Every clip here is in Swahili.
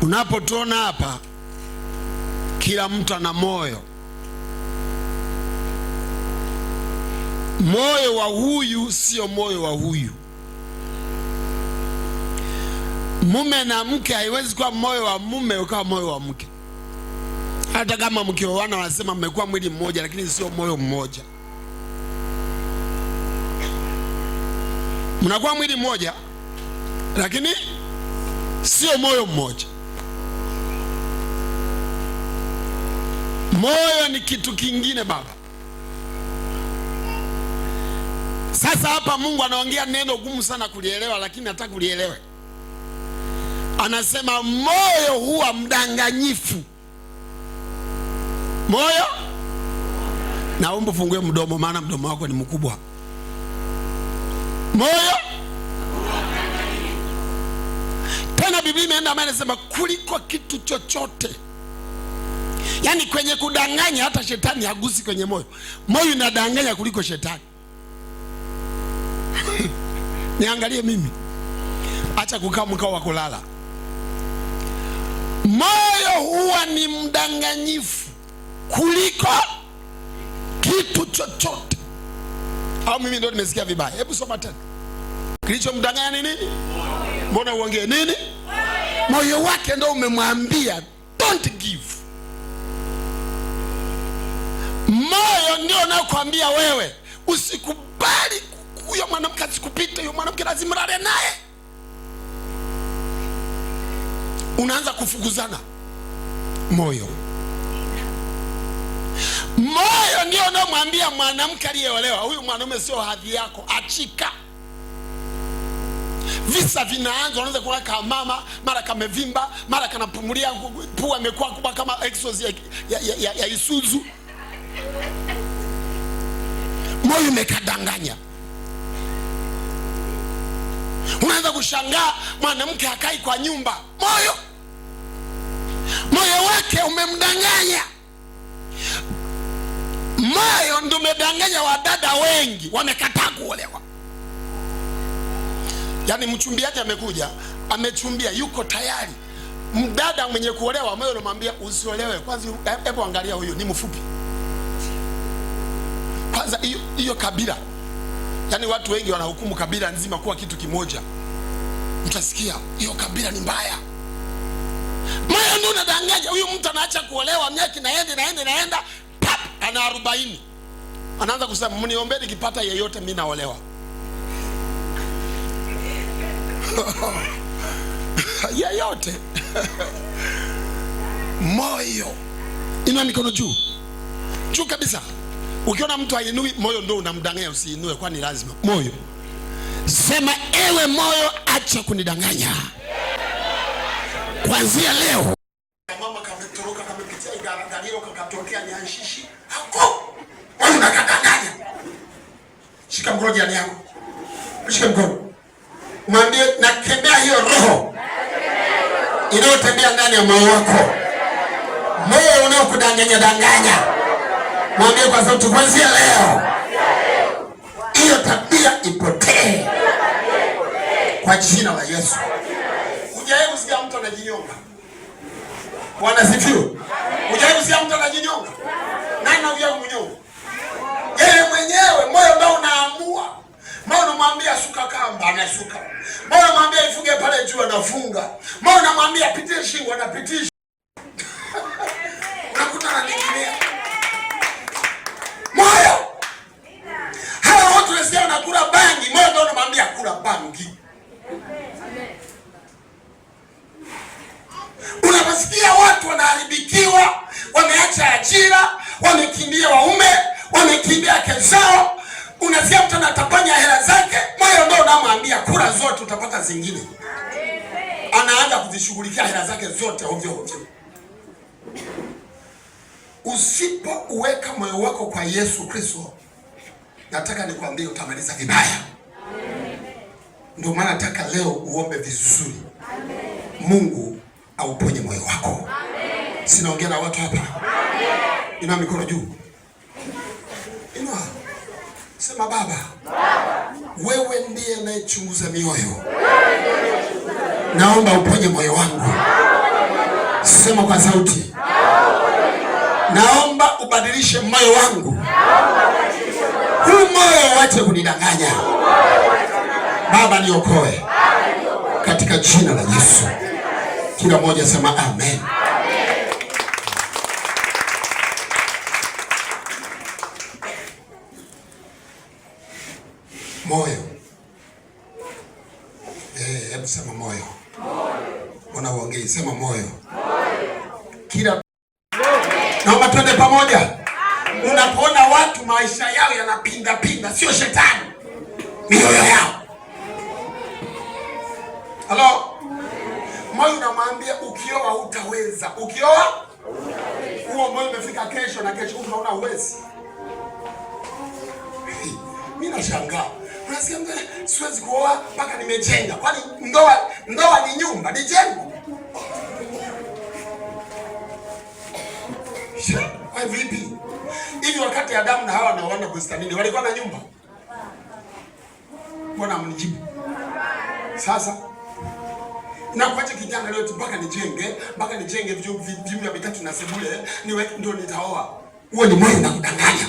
Unapotuona hapa, kila mtu ana moyo. Moyo wa huyu sio moyo wa huyu. Mume na mke haiwezi kuwa moyo wa mume ukawa moyo wa mke. Hata kama mkioana wanasema mmekuwa mwili mmoja, lakini sio moyo mmoja. Mnakuwa mwili mmoja, lakini sio moyo mmoja. Moyo ni kitu kingine baba. Sasa hapa Mungu anaongea neno gumu sana kulielewa, lakini nataka kulielewe. Anasema moyo huwa mdanganyifu. Moyo, naomba ufungue mdomo, maana mdomo wako ni mkubwa. Moyo tena, Biblia imeenda maana inasema kuliko kitu chochote. Yaani kwenye kudanganya hata shetani hagusi kwenye moyo. Moyo unadanganya kuliko shetani. Niangalie mimi, acha kukaa mkao wa kulala. Moyo huwa ni mdanganyifu kuliko kitu chochote. Au mimi ndio nimesikia vibaya? Hebu soma tena. Kilichomdanganya ni nini? Mbona uongee nini? Moyo wake ndio umemwambia don't give. Moyo ndio unakwambia wewe usikubali huyo mwanamke asikupite, huyo mwanamke lazima ulale naye. Unaanza kufukuzana. Moyo ndio unamwambia mwanamke aliyeolewa, huyu mwanaume sio hadhi yako, achika. Visa vinaanza, unaanza kuona kama mama, mara kamevimba, mara kanapumulia, pua imekuwa kubwa kama exos ya Isuzu. Moyo umekadanganya. Unaanza kushangaa mwanamke hakai kwa nyumba. Moyo wake umemdanganya. Moyo ndio umedanganya wadada wengi, wamekataa kuolewa. Yaani mchumbiaji amekuja, amechumbia, yuko tayari. Mdada mwenye kuolewa, moyo unamwambia usiolewe. Kwanza hebu angalia huyu ni mfupi. Kwanza hiyo kabila. Yaani watu wengi wanahukumu kabila nzima kuwa kitu kimoja. Mtasikia hiyo kabila ni mbaya. Moyo ndio unadanganya. Huyu mtu anaacha kuolewa, miaka inaenda, pap, ana 40. Anaanza kusema mniombe nikipata yeyote mimi naolewa. Yeyote. Moyo. Inua mikono juu. Juu kabisa. Ukiona mtu hainui, moyo ndio unamdanganya usiinue, kwani lazima. Moyo. Sema ewe moyo, acha kunidanganya. Kuanzia leo. Mama kametoroka, kamepitia igaragaliyo, kakatokea nyanshishi. Hako. Wewe unakadanganya. Shika mkono jirani yako. Shika mkono. Mwambie nakemea hiyo roho inayotembea ndani ya moyo wako. Moyo unaokudanganya danganya. Mwambie kwa sauti, kuanzia leo hiyo tabia ipotee kwa jina la Yesu. Hujawahi kusikia mtu anajinyonga? Bwana sifiwe. Hujawahi kusikia mtu anajinyonga? Nani anakuja kumnyonga? Yeye mwenyewe. Moyo ndio unaamua. Moyo unamwambia suka kamba, anasuka. Moyo unamwambia ifunge pale juu, anafunga. Moyo unamwambia pitie shingo, anapitisha. Unakuta anakimbia. Moyo. Hawa watu wasikia wanakula bangi, moyo ndio unamwambia kula bangi. Unasikia watu wanaharibikiwa, wameacha ajira, wamekimbia waume, wamekimbia wake zao. Unasikia mtu anatapanya hela zake, moyo ndio unamwambia kula zote utapata zingine. Anaanza kuzishughulikia hela zake zote ovyo ovyo. Usipouweka moyo wako kwa Yesu Kristo, nataka nikwambie utamaliza vibaya. Ndio maana nataka leo uombe vizuri. Mungu auponye moyo wako. Sinaongea na watu hapa. Inua mikono juu. Inua. Sema Baba, wewe ndiye unayechunguza mioyo. Naomba uponye moyo wangu. Sema kwa sauti. Naomba ubadilishe moyo wangu. Huu moyo uache kunidanganya. Baba niokoe. Katika jina la Yesu. Kila mmoja sema amen. Moyo. Hebu sema moyo. Unaongea sema moyo. Kila naomba twende pamoja. Unapoona watu maisha yao yanapinda pinda, sio shetani. Mioyo yao. Halo? Moyo unamwambia ukioa hutaweza. Ukioa? Huo moyo umefika kesho na kesho unaona uwezi. Mimi nashangaa. Unasikia siwezi kuoa mpaka nimejenga. Kwani ndoa ni nyumba, ni jengo? Kwa vipi? Hivi wakati Adamu na Hawa wanaona bustanini walikuwa na nyumba? Mbona mnijibu? Sasa na kuacha kijana leo mpaka nijenge vyumba vitatu na sebule niwe ndio nitaoa. Huo ni moyo unakudanganya.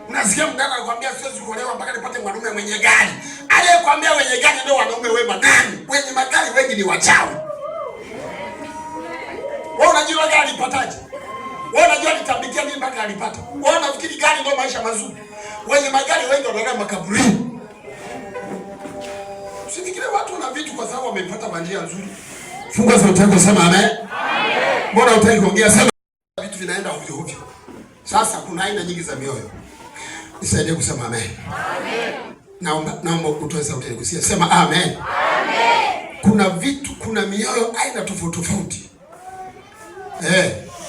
Unasikia mdada anakuambia siwezi kuolewa mpaka nipate mwanaume mwenye gari. Aliyekwambia wenye gari ndio wanaume wema nani? Wenye magari wengi ni wachawi. Wewe unajua gari alipataje? Wewe unajua alitambikia nini mpaka alipata? Wewe unafikiri gari ndio maisha mazuri? Wenye magari wengi wanaenda makaburini. Usifikiri watu wana vitu kwa sababu wamepata kwa njia nzuri. Funga sauti yako sema amen. Amen. Mbona hutaki kuongea sema vitu vinaenda ovyo ovyo. Sasa kuna aina nyingi za mioyo. Nisaidie kusema amen. Amen. Naomba utoe sauti yako sema amen. Amen. Kuna mioyo aina tofauti tofauti.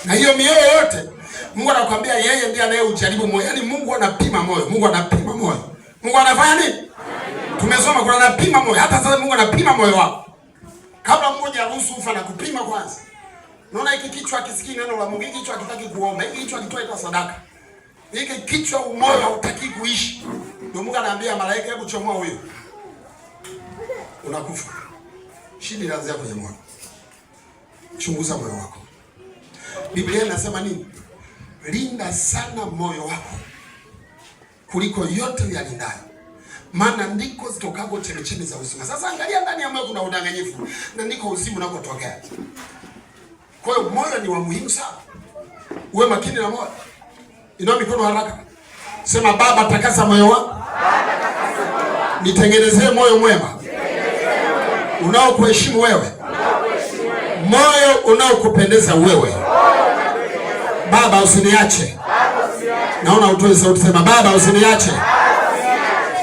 Na hiyo mioyo yote Mungu anakuambia yeye ndiye anayeujaribu moyo. Yaani Mungu anapima moyo. Mungu anapima moyo. Mungu anafanya nini? Tumesoma kuna anapima moyo. Hata sasa Mungu anapima moyo wako. Kabla mmoja aruhusu ufa na kupima kwanza. Naona hiki kichwa kisikii neno la Mungu. Hiki kichwa hakitaki kuomba. Hiki kichwa kitoe kwa sadaka. Hiki kichwa moyo hautaki kuishi. Ndio Mungu anaambia malaika hebu chomoa huyo. Unakufa. Shida inaanzia kwenye moyo. Chunguza moyo wako. Biblia inasema nini? Linda sana moyo wako kuliko yote yalindayo, maana ndiko zitokako chemchemi za uzima. Sasa angalia ndani ya moyo kuna udanganyifu na ndiko uzima unakotokea. Kwa hiyo moyo ni wa muhimu sana. Uwe makini na moyo. Inua mikono haraka. Sema Baba takasa moyo wangu. Nitengenezee moyo mwema. Unaokuheshimu wewe. Moyo unaokupendeza wewe. Baba usiniache. Naona utoe sauti sema Baba usiniache.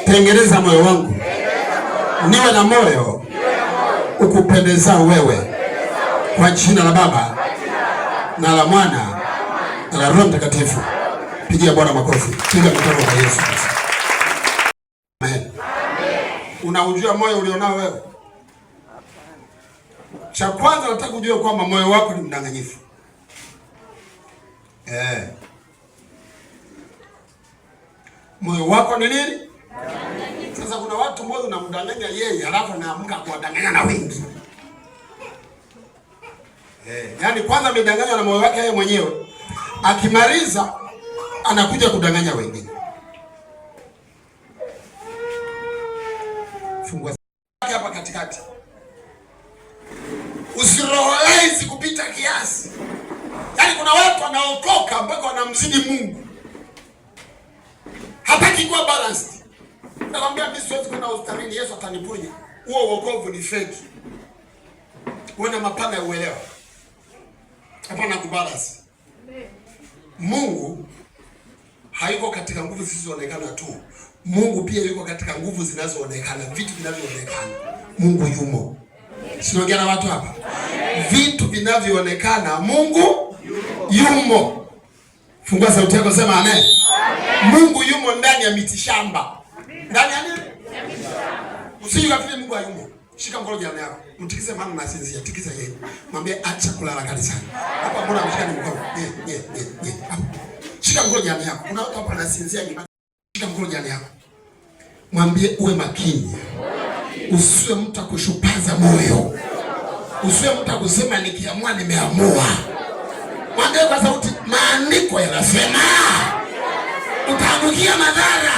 Tengeneza moyo wangu. Niwe na moyo ukupendeza wewe. Kwa jina la Baba na la Mwana na la Roho Mtakatifu. Pigia Bwana makofi. Piga mikono kwa Yesu. Amen. Unaujua moyo ulionao wewe? Cha kwanza nataka ujue kwamba moyo wako ni mdanganyifu. Moyo wako ni nini? Sasa kuna watu moyo unamdanganya yeye, halafu anaamka kuwadanganya na wengi. Yaani kwanza amedanganywa na moyo wake yeye mwenyewe. Akimaliza anakuja kudanganya wengine. Fungua hapa katikati. Usiroholezi kupita kiasi. Yaani kuna watu wanaokoka mpaka wanamzidi Mungu. Hataki kuwa balanced. Nakwambia mimi siwezi kwenda hospitalini Yesu ataniponya. Huo wokovu ni fake. Uone mapana ya uelewa. Hapana kubalance. Mungu haiko katika nguvu zisizoonekana tu. Mungu pia yuko katika nguvu zinazoonekana, vitu vinavyoonekana. Mungu yumo. Sinaongea na watu hapa. Vitu vinavyoonekana Mungu yumo. Fungua sauti yako sema amen. Mungu yumo ndani ya miti shamba. Ndani ya nini? Ya miti shamba. Usifikiri Mungu hayumo. Shika mkono jirani yako. Mtikise maana nasinzia. Tikisa yeye. Mwambie acha kulala kanisani. Hapa mbona unashika mkono? Shika mkono jirani yako. Kuna watu hapa wanasinzia nyumbani. Shika mkono jirani yako. Mwambie uwe makini. Usiwe mtu akushupaza moyo. Usiwe mtu akusema nikiamua nimeamua. Mwambie kwa sauti, maandiko yanasema utaangukia madhara.